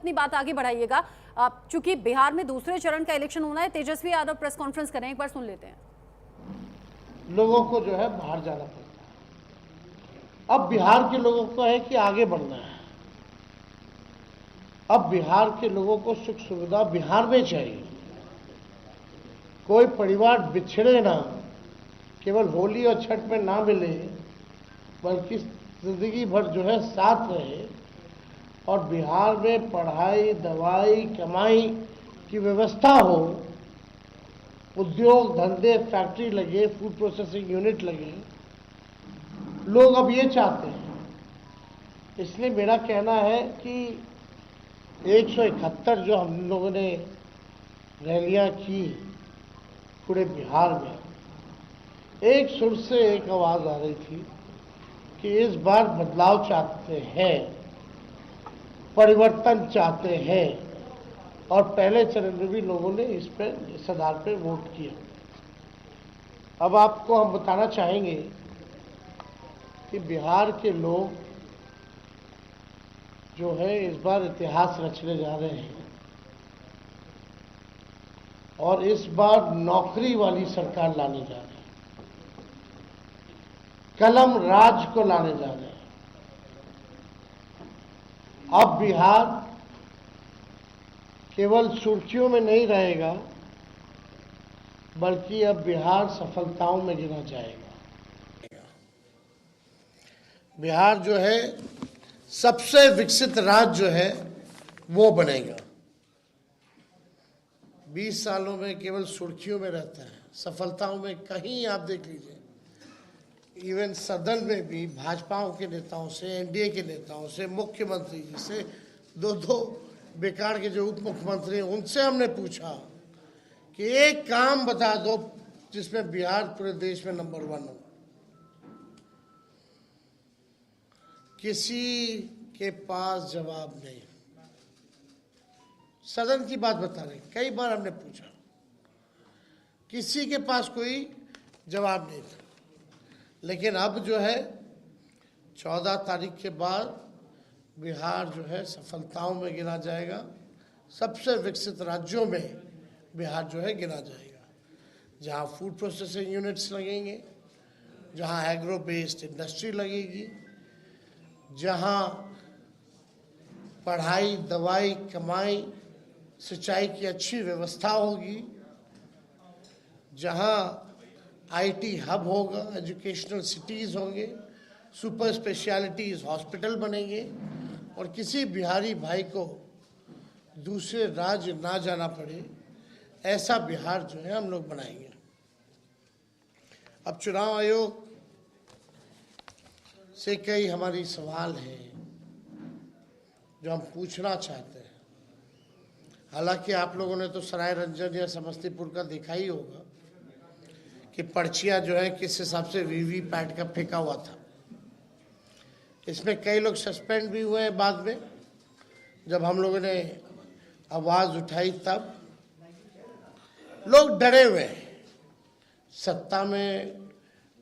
अपनी बात आगे बढ़ाइएगा। चूंकि बिहार में दूसरे चरण का इलेक्शन होना है, तेजस्वी यादव प्रेस कॉन्फ्रेंस करें, एक बार सुन लेते हैं। लोगों को जो है बाहर जाना पड़ता है। अब बिहार के लोगों को है कि आगे बढ़ना है। अब बिहार के लोगों को सुख सुविधा बिहार में चाहिए। कोई परिवार बिछड़े ना, केवल होली और छठ में ना मिले, बल्कि जिंदगी भर जो है साथ रहे। और बिहार में पढ़ाई, दवाई, कमाई की व्यवस्था हो, उद्योग धंधे, फैक्ट्री लगे, फूड प्रोसेसिंग यूनिट लगे। लोग अब ये चाहते हैं। इसलिए मेरा कहना है कि 171 जो हम लोगों ने रैलियां की पूरे बिहार में, एक सुर से एक आवाज आ रही थी कि इस बार बदलाव चाहते हैं, परिवर्तन चाहते हैं। और पहले चरण में भी लोगों ने इस आधार पर वोट किया। अब आपको हम बताना चाहेंगे कि बिहार के लोग जो है इस बार इतिहास रचने जा रहे हैं और इस बार नौकरी वाली सरकार लाने जा रहे हैं, कलम राज को लाने जा रहे हैं। अब बिहार केवल सुर्खियों में नहीं रहेगा, बल्कि अब बिहार सफलताओं में गिना जाएगा। बिहार जो है सबसे विकसित राज्य जो है वो बनेगा। 20 सालों में केवल सुर्खियों में रहता है, सफलताओं में कहीं आप देख लीजिए। इवन सदन में भी भाजपाओं के नेताओं से, एनडीए के नेताओं से, मुख्यमंत्री जी से, दो बेकार के जो उप मुख्यमंत्री हैं उनसे हमने पूछा कि एक काम बता दो जिसमें बिहार पूरे देश में नंबर 1 हो। किसी के पास जवाब नहीं। सदन की बात बता रहे, कई बार हमने पूछा, किसी के पास कोई जवाब नहीं था। लेकिन अब जो है 14 तारीख के बाद बिहार जो है सफलताओं में गिना जाएगा। सबसे विकसित राज्यों में बिहार जो है गिना जाएगा, जहां फूड प्रोसेसिंग यूनिट्स लगेंगे, जहां एग्रो बेस्ड इंडस्ट्री लगेगी, जहां पढ़ाई, दवाई, कमाई, सिंचाई की अच्छी व्यवस्था होगी, जहां आईटी हब होगा, एजुकेशनल सिटीज़ होंगे, सुपर स्पेशलिटीज़ हॉस्पिटल बनेंगे और किसी बिहारी भाई को दूसरे राज्य ना जाना पड़े, ऐसा बिहार जो है हम लोग बनाएंगे। अब चुनाव आयोग से कई हमारी सवाल हैं जो हम पूछना चाहते हैं। हालांकि आप लोगों ने तो सराय रंजन या समस्तीपुर का देखा ही होगा कि पर्चियां जो है किस हिसाब से वीवीपैट का फेंका हुआ था। इसमें कई लोग सस्पेंड भी हुए हैं बाद में। जब हम लोगों ने आवाज उठाई तब लोग डरे हुए हैं, सत्ता में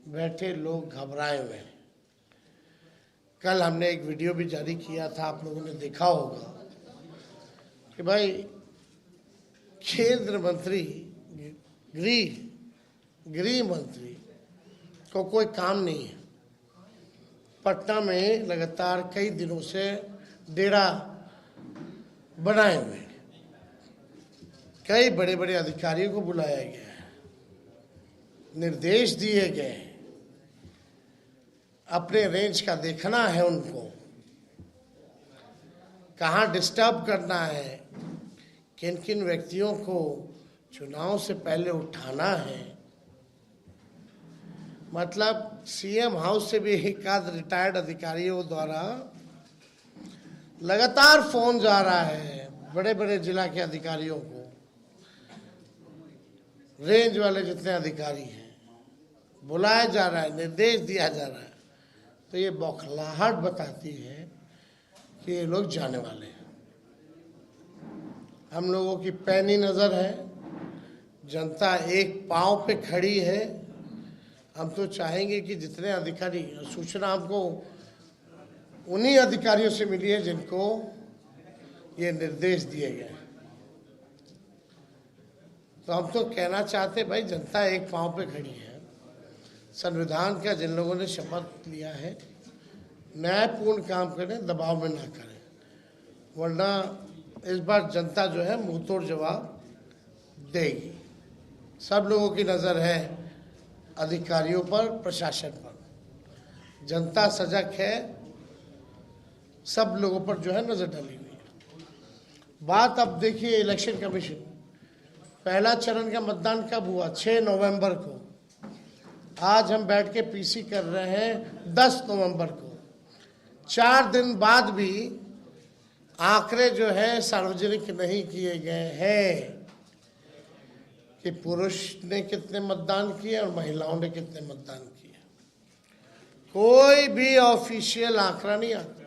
बैठे लोग घबराए हुए हैं। कल हमने एक वीडियो भी जारी किया था, आप लोगों ने देखा होगा कि भाई केंद्र मंत्री, गृह मंत्री को कोई काम नहीं है। पटना में लगातार कई दिनों से डेरा बनाए हुए हैं। कई बड़े बड़े अधिकारियों को बुलाया गया है, निर्देश दिए गए हैं, अपने रेंज का देखना है उनको, कहाँ डिस्टर्ब करना है, किन किन व्यक्तियों को चुनाव से पहले उठाना है। मतलब सीएम हाउस से भी एक आध रिटायर्ड अधिकारियों द्वारा लगातार फोन जा रहा है बड़े बड़े जिला के अधिकारियों को, रेंज वाले जितने अधिकारी हैं, बुलाया जा रहा है, निर्देश दिया जा रहा है। तो ये बौखलाहट बताती है कि ये लोग जाने वाले हैं। हम लोगों की पैनी नजर है, जनता एक पांव पे खड़ी है। हम तो चाहेंगे कि जितने अधिकारी, सूचना हमको उन्हीं अधिकारियों से मिली है जिनको ये निर्देश दिए गए। तो हम तो कहना चाहते भाई, जनता एक पांव पे खड़ी है। संविधान का जिन लोगों ने शपथ लिया है, न्यायपूर्ण काम करें, दबाव में ना करें, वरना इस बार जनता जो है मुंह तोड़ जवाब देगी। सब लोगों की नज़र है अधिकारियों पर, प्रशासन पर। जनता सजग है, सब लोगों पर जो है नज़र डाली हुई है। बात अब देखिए इलेक्शन कमीशन, पहला चरण का मतदान कब हुआ? 6 नवंबर को। आज हम बैठ के पीसी कर रहे हैं 10 नवंबर को। 4 दिन बाद भी आंकड़े जो है सार्वजनिक नहीं किए गए हैं कि पुरुष ने कितने मतदान किए और महिलाओं ने कितने मतदान किए। कोई भी ऑफिशियल आंकड़ा नहीं आता।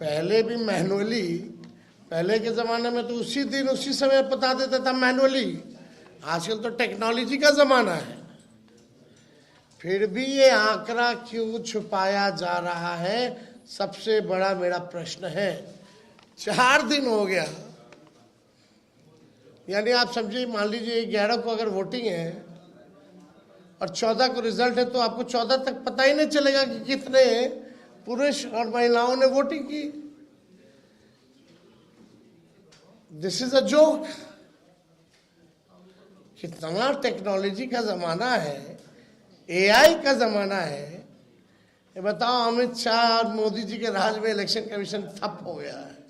पहले भी मैनुअली, पहले के ज़माने में तो उसी दिन उसी समय बता देता था मैनुअली। आजकल तो टेक्नोलॉजी का ज़माना है, फिर भी ये आंकड़ा क्यों छुपाया जा रहा है, सबसे बड़ा मेरा प्रश्न है। 4 दिन हो गया, यानी आप समझिए, मान लीजिए 11 को अगर वोटिंग है और 14 को रिजल्ट है, तो आपको 14 तक पता ही नहीं चलेगा कि कितने पुरुष और महिलाओं ने वोटिंग की। This is a joke. कितना टेक्नोलॉजी का जमाना है, एआई का जमाना है। ये बताओ, अमित शाह और मोदी जी के राज में इलेक्शन कमीशन ठप हो गया है।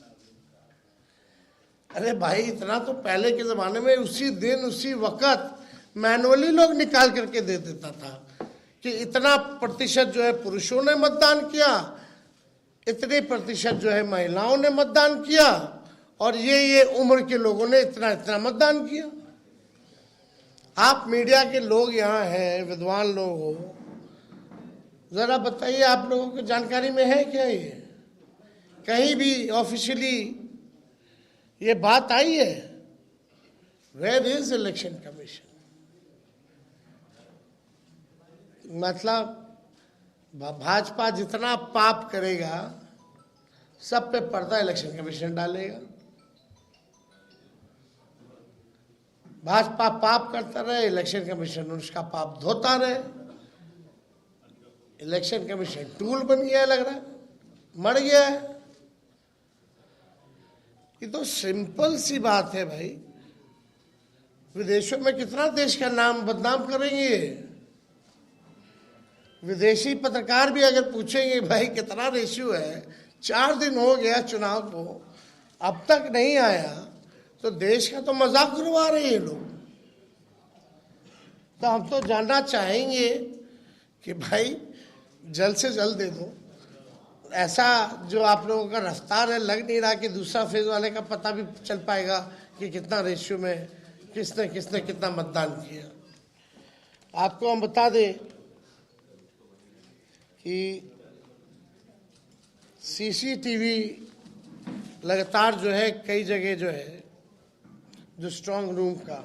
अरे भाई, इतना तो पहले के ज़माने में उसी दिन उसी वक्त मैनुअली लोग निकाल करके दे देता था कि इतना प्रतिशत जो है पुरुषों ने मतदान किया, इतने प्रतिशत जो है महिलाओं ने मतदान किया, और ये उम्र के लोगों ने इतना इतना मतदान किया। आप मीडिया के लोग यहाँ हैं, विद्वान लोग हो, ज़रा बताइए, आप लोगों को जानकारी में है क्या? ये कहीं भी ऑफिशियली ये बात आई है? Where is election commission? मतलब भाजपा जितना पाप करेगा, सब पे पर्दा इलेक्शन कमीशन डालेगा। भाजपा पाप करता रहे, इलेक्शन कमीशन उसका पाप धोता रहे। इलेक्शन कमीशन टूल बन गया, लग रहा है मर गया है। ये तो सिंपल सी बात है भाई। विदेशों में कितना देश का नाम बदनाम करेंगे। विदेशी पत्रकार भी अगर पूछेंगे भाई कितना रेशियो है, 4 दिन हो गया चुनाव को, अब तक नहीं आया, तो देश का तो मजाक उड़वा रहे हैं लोग। तो हम तो जानना चाहेंगे कि भाई जल्द से जल्द दे दो। ऐसा जो आप लोगों का रफ्तार है, लग नहीं रहा कि दूसरा फेज वाले का पता भी चल पाएगा कि कितना रेशियो में किसने किसने कितना मतदान किया। आपको हम बता दें कि सीसीटीवी लगातार जो है कई जगह जो है, जो स्ट्रांग रूम का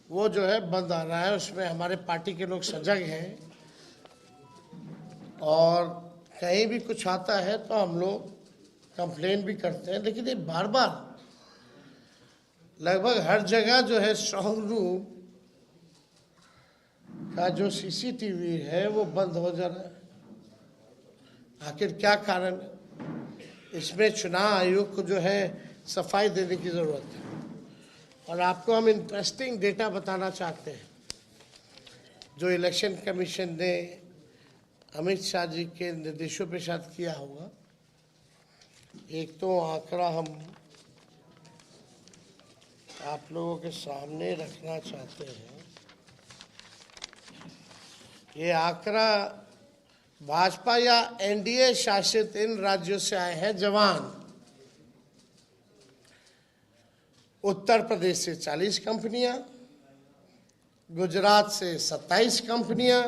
वो जो है बंद आ रहा है। उसमें हमारे पार्टी के लोग सजग हैं, और कहीं भी कुछ आता है तो हम लोग कंप्लेन भी करते हैं। लेकिन ये बार बार लगभग हर जगह जो है स्ट्रांग रूम का जो सीसीटीवी है वो बंद हो जा रहा है। आखिर क्या कारण है? इसमें चुनाव आयोग को जो है सफाई देने की ज़रूरत है। और आपको हम इंटरेस्टिंग डेटा बताना चाहते हैं जो इलेक्शन कमीशन ने अमित शाह जी के निर्देशों पे शायद किया होगा। एक तो आंकड़ा हम आप लोगों के सामने रखना चाहते हैं। ये आंकड़ा भाजपा या एनडीए शासित इन राज्यों से आए हैं जवान। उत्तर प्रदेश से 40 कंपनियां, गुजरात से 27 कंपनियां,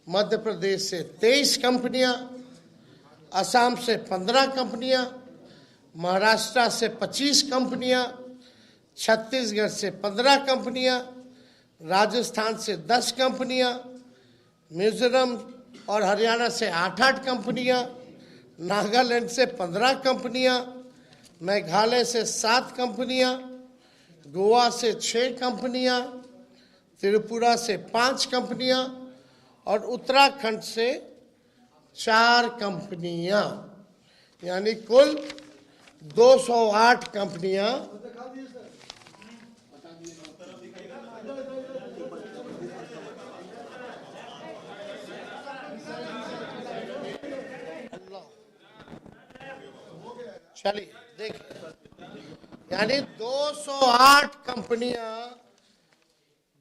मध्य प्रदेश से 23 कंपनियां, असम से 15 कंपनियां, महाराष्ट्र से 25 कंपनियां, छत्तीसगढ़ से 15 कंपनियां, राजस्थान से 10 कंपनियां, मिजोरम और हरियाणा से 8-8 कंपनियां, नागालैंड से 15 कंपनियां, मेघालय से 7 कंपनियां, गोवा से 6 कंपनियां, त्रिपुरा से 5 कंपनियां और उत्तराखंड से 4 कंपनियां, यानी कुल 208 कंपनियां चलिए देखिए, यानी 208 कंपनियां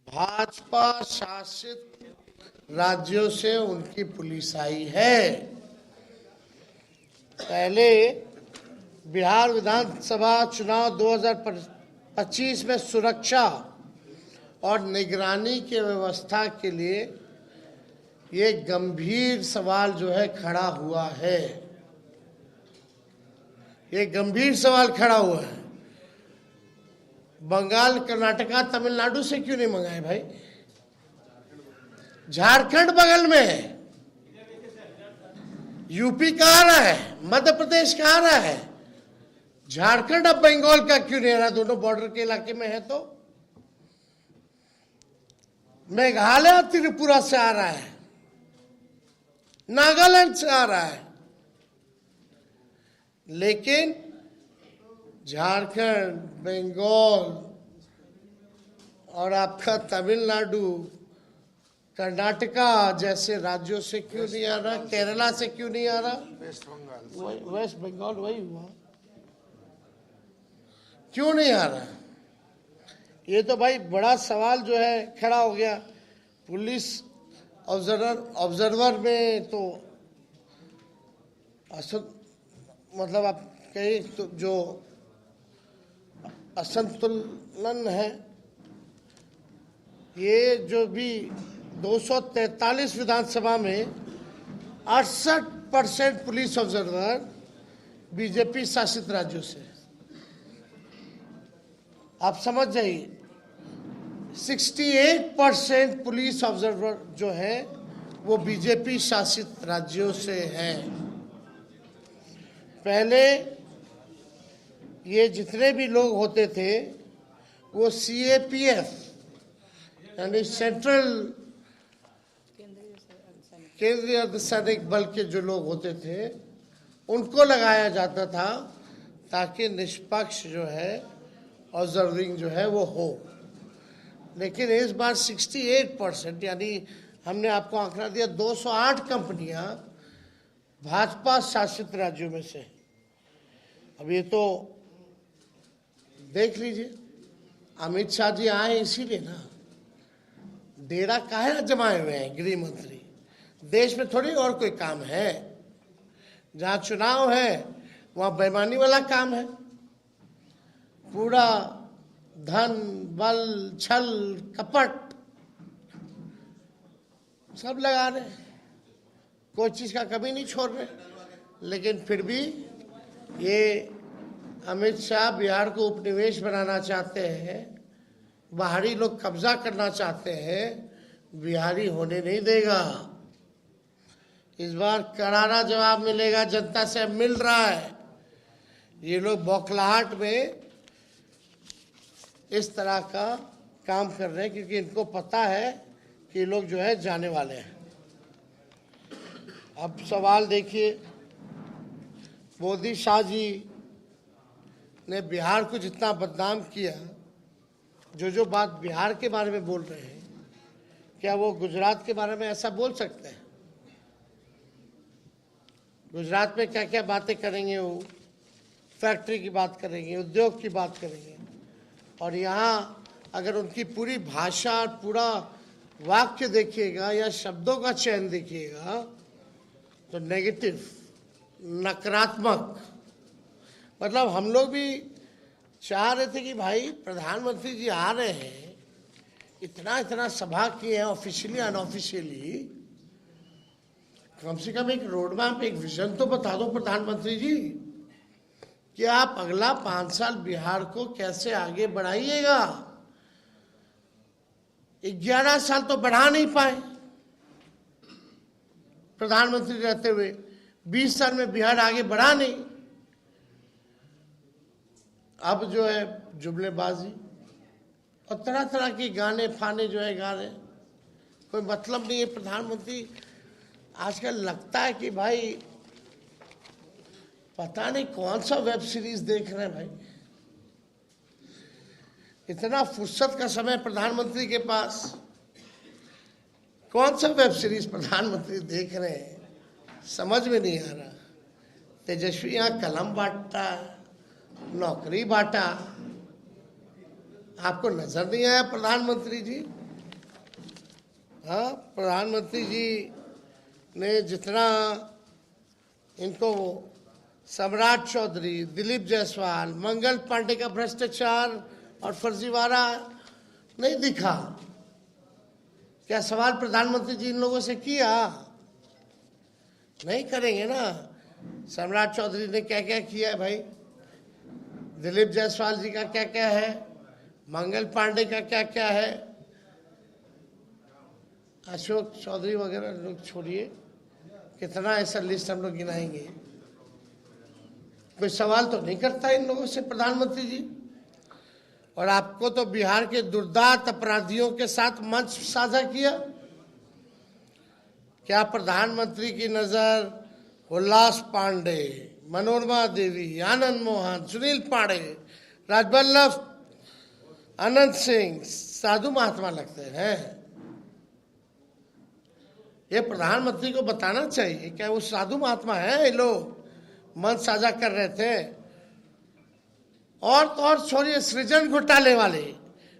भाजपा शासित राज्यों से उनकी पुलिस आई है। पहले बिहार विधानसभा चुनाव 2025 में सुरक्षा और निगरानी की व्यवस्था के लिए ये गंभीर सवाल जो है खड़ा हुआ है। ये गंभीर सवाल खड़ा हुआ है। बंगाल, कर्नाटका, तमिलनाडु से क्यों नहीं मंगाए भाई? झारखंड बगल में है, यूपी का आ रहा है, मध्य प्रदेश का आ रहा है, झारखंड अब बंगाल का क्यों नहीं आ रहा? दोनों बॉर्डर के इलाके में है। तो मेघालय त्रिपुरा से आ रहा है, नागालैंड से आ रहा है, लेकिन झारखंड, बंगाल और आपका तमिलनाडु, कर्नाटका जैसे राज्यों से क्यों नहीं आ रहा? केरला से क्यों नहीं आ रहा? वेस्ट बंगाल वही हुआ, क्यों नहीं आ रहा? ये तो भाई बड़ा सवाल जो है खड़ा हो गया। पुलिस ऑब्जर्वर में तो मतलब आप कहीं तो जो असंतुलन है, ये जो भी 243 विधानसभा में 68% पुलिस ऑब्जर्वर बीजेपी शासित राज्यों से। आप समझ जाइए, 68% पुलिस ऑब्जर्वर जो है वो बीजेपी शासित राज्यों से हैं। पहले ये जितने भी लोग होते थे वो सीएपीएफ यानी सेंट्रल केंद्रीय अर्धसैनिक बल के जो लोग होते थे उनको लगाया जाता था ताकि निष्पक्ष जो है ऑब्जर्विंग जो है वो हो। लेकिन इस बार 68% यानी हमने आपको आंकड़ा दिया 208 कंपनियां भाजपा शासित राज्यों में से। अब ये तो देख लीजिए, अमित शाह जी आए इसीलिए ना, डेरा काहे जमाए हुए हैं गृह मंत्री? देश में थोड़ी और कोई काम है? जहां चुनाव है वहां बेईमानी वाला काम है। पूरा धन, बल, छल, कपट सब लगा रहे, कोई चीज का कमी नहीं छोड़ रहे। लेकिन फिर भी ये अमित शाह बिहार को उपनिवेश बनाना चाहते हैं, बाहरी लोग कब्जा करना चाहते हैं, बिहारी होने नहीं देगा। इस बार करारा जवाब मिलेगा, जनता से मिल रहा है। ये लोग बौखलाहट में इस तरह का काम कर रहे हैं क्योंकि इनको पता है कि ये लोग जो है जाने वाले हैं। अब सवाल देखिए, मोदी शाह जी ने बिहार को जितना बदनाम किया, जो बात बिहार के बारे में बोल रहे हैं, क्या वो गुजरात के बारे में ऐसा बोल सकते हैं? गुजरात में क्या क्या बातें करेंगे? वो फैक्ट्री की बात करेंगे, उद्योग की बात करेंगे, और यहाँ अगर उनकी पूरी भाषा, पूरा वाक्य देखिएगा या शब्दों का चयन देखिएगा तो नेगेटिव, नकारात्मक। मतलब हम लोग भी चाह रहे थे कि भाई प्रधानमंत्री जी आ रहे हैं, इतना सभा किए हैं ऑफिशियली अनऑफिशियली, कम से कम एक रोड मैप, एक विजन तो बता दो प्रधानमंत्री जी कि आप अगला 5 साल बिहार को कैसे आगे बढ़ाइएगा। 11 साल तो बढ़ा नहीं पाए प्रधानमंत्री रहते हुए, 20 साल में बिहार आगे बढ़ा नहीं। अब जो है जुमलेबाजी और तरह तरह के गाने फाने जो है गा रहे हैं, कोई मतलब नहीं है। प्रधानमंत्री आजकल लगता है कि भाई पता नहीं कौन सा वेब सीरीज देख रहे हैं भाई। इतना फुर्सत का समय प्रधानमंत्री के पास, कौन सा वेब सीरीज प्रधानमंत्री देख रहे हैं समझ में नहीं आ रहा। तेजस्वी यहाँ कलम बांटता, नौकरी बांटा, आपको नजर नहीं आया प्रधानमंत्री जी? हाँ, प्रधानमंत्री जी ने जितना इनको सम्राट चौधरी, दिलीप जायसवाल, मंगल पांडे का भ्रष्टाचार और फर्जीवाड़ा नहीं दिखा, क्या सवाल प्रधानमंत्री जी इन लोगों से किया? नहीं करेंगे ना। सम्राट चौधरी ने क्या क्या किया है भाई, दिलीप जायसवाल जी का क्या क्या है, मंगल पांडे का क्या क्या है, अशोक चौधरी वगैरह लोग छोड़िए, कितना ऐसा लिस्ट हम लोग गिनाएंगे। कोई सवाल तो नहीं करता इन लोगों से प्रधानमंत्री जी। और आपको तो बिहार के दुर्दांत अपराधियों के साथ मंच साझा किया। क्या प्रधानमंत्री की नजर उल्लास पांडे, मनोरमा देवी, आनंद मोहन, सुनील पांडे, राजबल्लभ, अनंत सिंह साधु महात्मा लगते हैं? ये प्रधानमंत्री को बताना चाहिए, क्या वो साधु महात्मा है? ये लोग मंच साझा कर रहे थे। और तो और छोड़िए, सृजन घोटाले वाले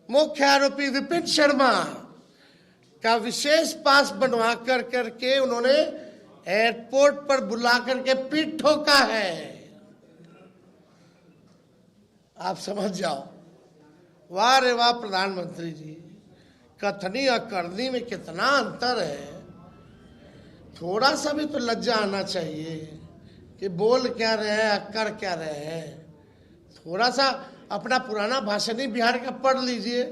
मुख्य आरोपी विपिन शर्मा का विशेष पास बनवा कर करके उन्होंने एयरपोर्ट पर बुला करके पीठ ठोका है। आप समझ जाओ। वाह रे वाह प्रधानमंत्री जी, कथनी और करनी में कितना अंतर है। थोड़ा सा भी तो लज्जा आना चाहिए कि बोल क्या रहे हैं, कर क्या रहे हैं। थोड़ा सा अपना पुराना भाषण ही बिहार का पढ़ लीजिए।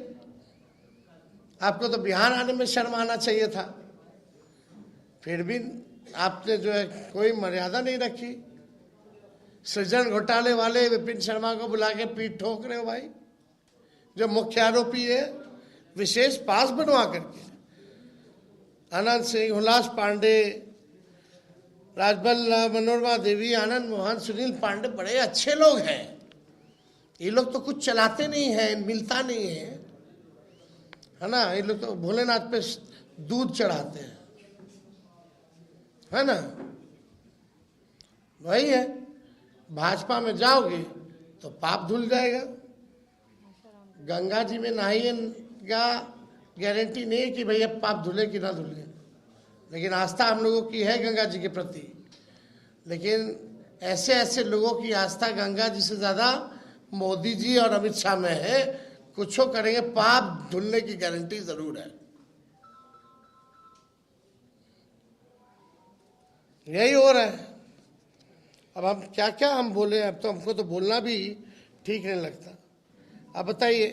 आपको तो बिहार आने में शर्म आना चाहिए था, फिर भी आपने जो है कोई मर्यादा नहीं रखी। सृजन घोटाले वाले विपिन शर्मा को बुला के पीठ ठोक रहे हो भाई, जो मुख्य आरोपी है, विशेष पास बनवा करके। अनंत सिंह, उल्लास पांडे, राजबल्लभ, मनोरमा देवी, आनंद मोहन, सुनील पांडे बड़े अच्छे लोग हैं। ये लोग तो कुछ चलाते नहीं है, मिलता नहीं है ना। ये लोग तो भोलेनाथ पे दूध चढ़ाते हैं, है ना। वही है, भाजपा में जाओगे तो पाप धुल जाएगा। गंगा जी में नहाइएगा, गारंटी नहीं है कि भैया पाप धुले कि ना धुले, लेकिन आस्था हम लोगों की है गंगा जी के प्रति। लेकिन ऐसे ऐसे लोगों की आस्था गंगा जी से ज़्यादा मोदी जी और अमित शाह में है। कुछ करेंगे, पाप धुलने की गारंटी जरूर है। यही हो रहा है। अब हम क्या क्या हम बोले, अब तो हमको तो बोलना भी ठीक नहीं लगता। अब बताइए,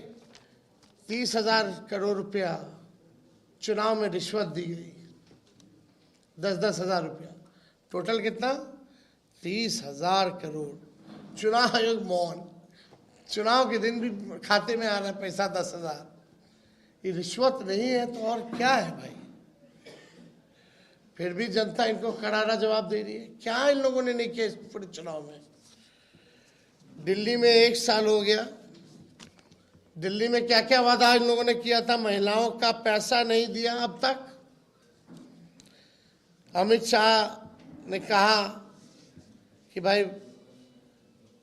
30,000 करोड़ रुपया चुनाव में रिश्वत दी गई, 10-10 हजार रुपया, टोटल कितना? 30,000 करोड़। चुनाव आयोग मौन, चुनाव के दिन भी खाते में आ रहा है पैसा 10,000। ये रिश्वत नहीं है तो और क्या है भाई? फिर भी जनता इनको करारा जवाब दे रही है। क्या इन लोगों ने नहीं किया इस पूरे चुनाव में? दिल्ली में 1 साल हो गया, दिल्ली में क्या क्या वादा इन लोगों ने किया था? महिलाओं का पैसा नहीं दिया अब तक। अमित शाह ने कहा कि भाई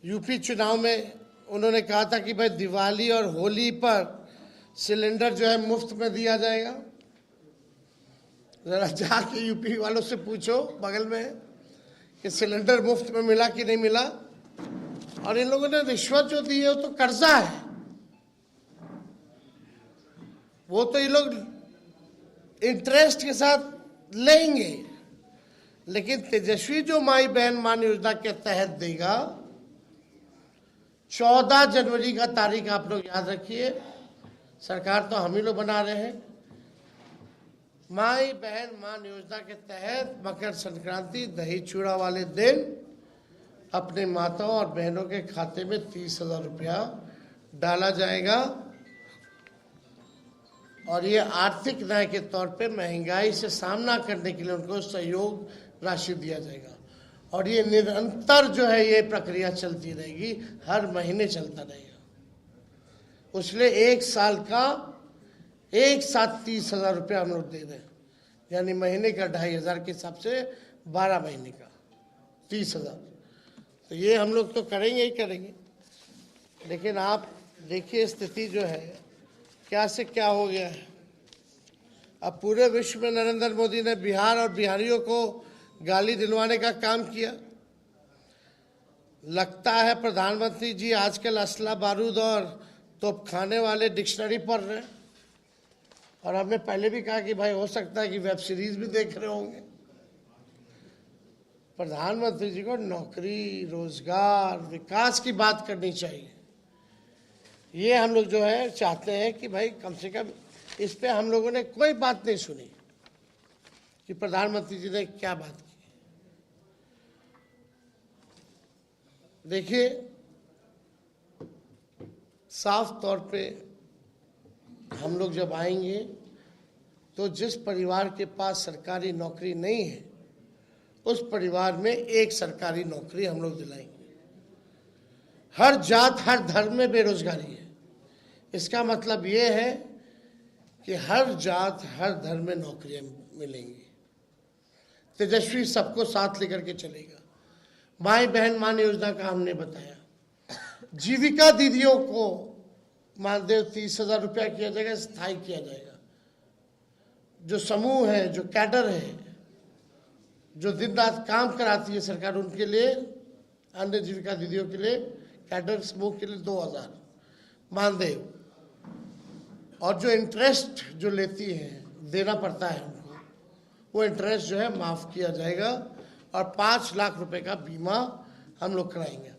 यूपी चुनाव में उन्होंने कहा था कि भाई दिवाली और होली पर सिलेंडर जो है मुफ्त में दिया जाएगा। जरा जाके यूपी वालों से पूछो बगल में कि सिलेंडर मुफ्त में मिला कि नहीं मिला। और इन लोगों ने रिश्वत जो दी है वो तो कर्जा है, वो तो ये लोग इंटरेस्ट के साथ लेंगे। लेकिन तेजस्वी जो माई बहन मान योजना के तहत देगा, 14 जनवरी का तारीख आप लोग याद रखिए। सरकार तो हम ही लोग बना रहे हैं, माई बहन मान योजना के तहत मकर संक्रांति दही चूड़ा वाले दिन अपने माताओं और बहनों के खाते में 30,000 रुपया डाला जाएगा और ये आर्थिक न्याय के तौर पे महंगाई से सामना करने के लिए उनको सहयोग राशि दिया जाएगा और ये निरंतर जो है ये प्रक्रिया चलती रहेगी, हर महीने चलता रहेगा। उसलिए एक साल का एक साथ 30,000 रुपया हम लोग दे रहे हैं, यानी महीने का 2,500 के हिसाब से 12 महीने का 30,000। तो ये हम लोग तो करेंगे ही करेंगे, लेकिन आप देखिए स्थिति जो है क्या से क्या हो गया है। अब पूरे विश्व में नरेंद्र मोदी ने बिहार और बिहारियों को गाली दिलवाने का काम किया। लगता है प्रधानमंत्री जी आजकल असला बारूद और तोपखाने वाले डिक्शनरी पढ़ रहे हैं और हमने पहले भी कहा कि भाई हो सकता है कि वेब सीरीज भी देख रहे होंगे। प्रधानमंत्री जी को नौकरी, रोजगार, विकास की बात करनी चाहिए। ये हम लोग जो है चाहते हैं कि भाई कम से कम इस पे हम लोगों ने कोई बात नहीं सुनी कि प्रधानमंत्री जी ने क्या बात की। देखिए साफ तौर पे हम लोग जब आएंगे तो जिस परिवार के पास सरकारी नौकरी नहीं है उस परिवार में एक सरकारी नौकरी हम लोग दिलाएंगे। हर जात हर धर्म में बेरोजगारी है। इसका मतलब ये है कि हर जात हर धर्म में नौकरियां मिलेंगी। तेजस्वी सबको साथ लेकर के चलेगा। माई बहन मान योजना का हमने बताया। जीविका दीदियों को मानदेय 30,000 रुपया किया जाएगा, स्थायी किया जाएगा। जो समूह है, जो कैडर है, जो दिन रात काम कराती है सरकार, उनके लिए, अन्य जीविका दीदियों के लिए, कैडर समूह के लिए 2,000 मानदेय। और जो इंटरेस्ट जो लेती है, देना पड़ता है उनको, वो इंटरेस्ट जो है माफ किया जाएगा और 5 लाख रुपए का बीमा हम लोग कराएंगे।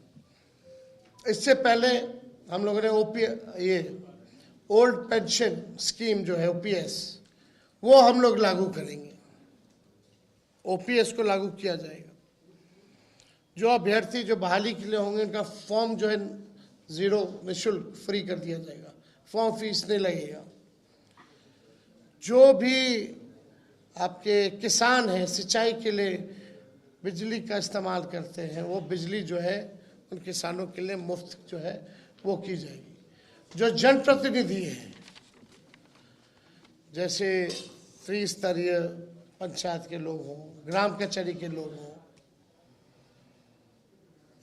इससे पहले हम लोगों ने ये ओल्ड पेंशन स्कीम जो है ओपीएस, वो हम लोग लागू करेंगे। ओपीएस को लागू किया जाएगा। जो अभ्यर्थी जो बहाली के लिए होंगे उनका फॉर्म जो है 0 निःशुल्क फ्री कर दिया जाएगा, फॉर्म फीस नहीं लगेगा। जो भी आपके किसान हैं, सिंचाई के लिए बिजली का इस्तेमाल करते हैं, वो बिजली जो है उन किसानों के लिए मुफ्त जो है वो की जाएगी। जो जनप्रतिनिधि है, जैसे त्रिस्तरीय पंचायत के लोग हों, ग्राम कचहरी के लोग हों,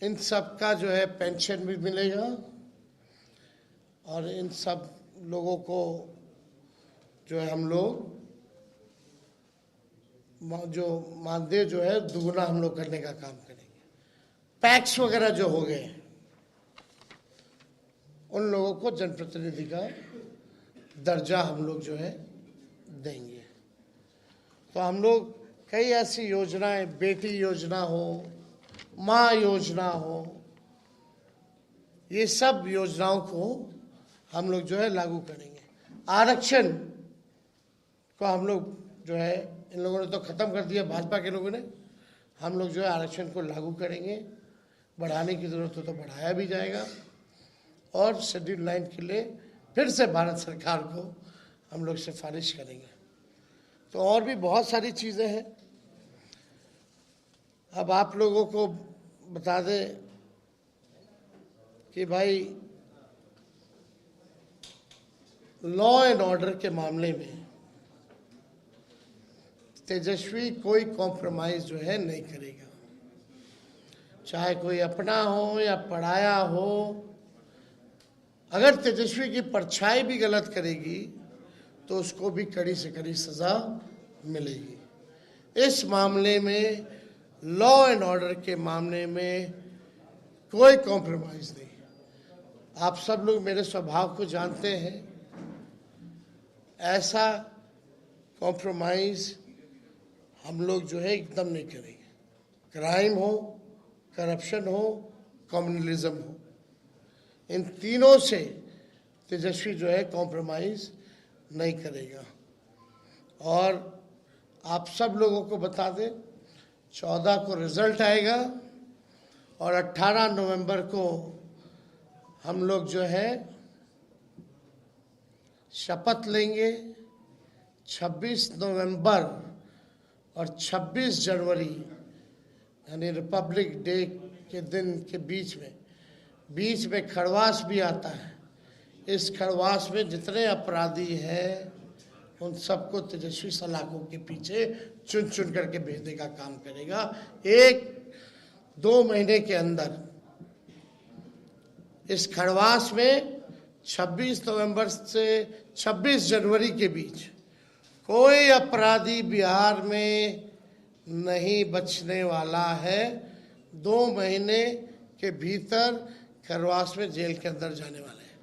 इन सब का जो है पेंशन भी मिलेगा और इन सब लोगों को जो है हम लोग जो मानदेय जो है दुगुना हम लोग करने का काम करेंगे। पैक्स वगैरह जो हो गए उन लोगों को जनप्रतिनिधि का दर्जा हम लोग जो है देंगे। तो हम लोग कई ऐसी योजनाएं, बेटी योजना हो, माँ योजना हो, ये सब योजनाओं को हम लोग जो है लागू करेंगे। आरक्षण को हम लोग जो है, इन लोगों ने तो ख़त्म कर दिया, भाजपा के लोगों ने, हम लोग जो है आरक्षण को लागू करेंगे। बढ़ाने की ज़रूरत हो तो बढ़ाया भी जाएगा और शेड्यूल लाइन के लिए फिर से भारत सरकार को हम लोग सिफारिश करेंगे। तो और भी बहुत सारी चीज़ें हैं। अब आप लोगों को बता दें कि भाई लॉ एंड ऑर्डर के मामले में तेजस्वी कोई कॉम्प्रोमाइज़ जो है नहीं करेगा। चाहे कोई अपना हो या पढ़ाया हो, अगर तेजस्वी की परछाई भी गलत करेगी तो उसको भी कड़ी से कड़ी सज़ा मिलेगी। इस मामले में, लॉ एंड ऑर्डर के मामले में कोई कॉम्प्रोमाइज़ नहीं। आप सब लोग मेरे स्वभाव को जानते हैं, ऐसा कॉम्प्रोमाइज़ हम लोग जो है एकदम नहीं करेंगे। क्राइम हो, करप्शन हो, कम्युनलिज्म हो, इन तीनों से तेजस्वी जो है कॉम्प्रोमाइज़ नहीं करेगा। और आप सब लोगों को बता दें, 14 को रिजल्ट आएगा और 18 नवंबर को हम लोग जो है शपथ लेंगे। 26 नवंबर और 26 जनवरी यानी रिपब्लिक डे के दिन के बीच में खड़वास भी आता है। इस खड़वास में जितने अपराधी हैं उन सबको तेजस्वी सलाखों के पीछे चुन चुन करके भेजने का काम करेगा। 1-2 महीने के अंदर इस खड़वास में 26 नवंबर से 26 जनवरी के बीच कोई अपराधी बिहार में नहीं बचने वाला है। 2 महीने के भीतर खड़वास में जेल के अंदर जाने वाले हैं।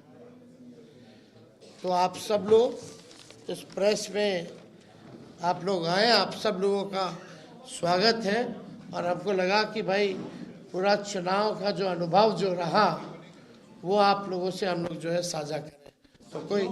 तो आप सब लोग इस प्रेस में आप लोग आए, आप सब लोगों का स्वागत है। और हमको लगा कि भाई पूरा चुनाव का जो अनुभव जो रहा वो आप लोगों से हम लोग जो है साझा करें। तो कोई